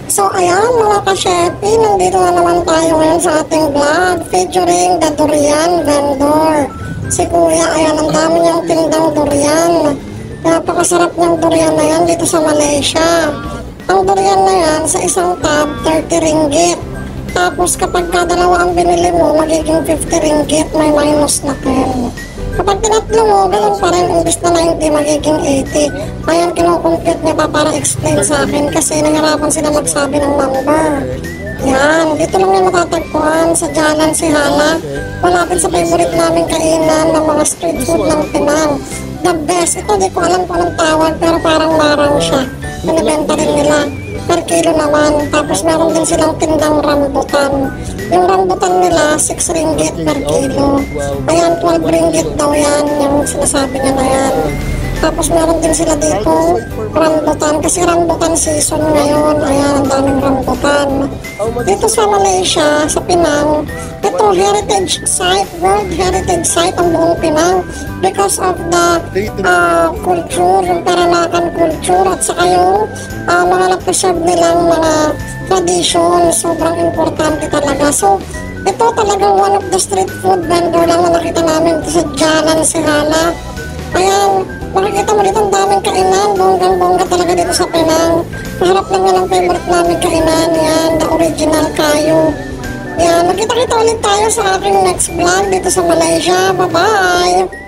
So ayan mga ka-Shepi, nandito na naman tayo ngayon sa ating vlog featuring the durian vendor. Si Kuya, ayan, ang dami niyang tindang durian. Napakasarap niyang durian na yan dito sa Malaysia. Ang durian na yan sa isang tub, 30 ringgit. Tapos kapag dalawa ang binili mo, magiging 50 ringgit, may minus na pen. Kapag tinatlo mo, ganun pa rin, imbis na 90, magiging 80. Ayan, kinukompute niya pa para explain sa akin kasi nahirapan sila magsabi ng number. Yan, dito lang yung matatagpuan sa Jalan Sihala. Malapit sa favorite namin kainan ng mga street food ng Penang. The best, ito di ko alam kung anong tawag pero parang marang siya. Binibenta rin nila per kilo naman. Tapos meron din silang tindang rambutan. Yung rambutan nila, 6 ringgit per kilo. Ayan, 12 ringgit daw yan, yung sinasabi niya na yan. Tapos meron din sila dito rambutan, kasi rambutan season ngayon. Ayan, ang daming rambutan. Dito sa Malaysia, sa Penang, ito heritage site, World Heritage Site ang buong Penang because of the culture, yung Peranakan culture at saka yung mga na-preserve nilang mga tradition. Sobrang importante talaga. So, ito talagang one of the street food vendor lang na nakita namin sa Jalan Sihala. Ayan, makikita mo dito ang daming kainan, bonggang-bongga talaga dito sa Penang. Maharap lang yan ang favorite namin kainan, yan, the original kayo. Yan, magkita-kita ulit tayo sa aking next vlog dito sa Malaysia. Bye-bye!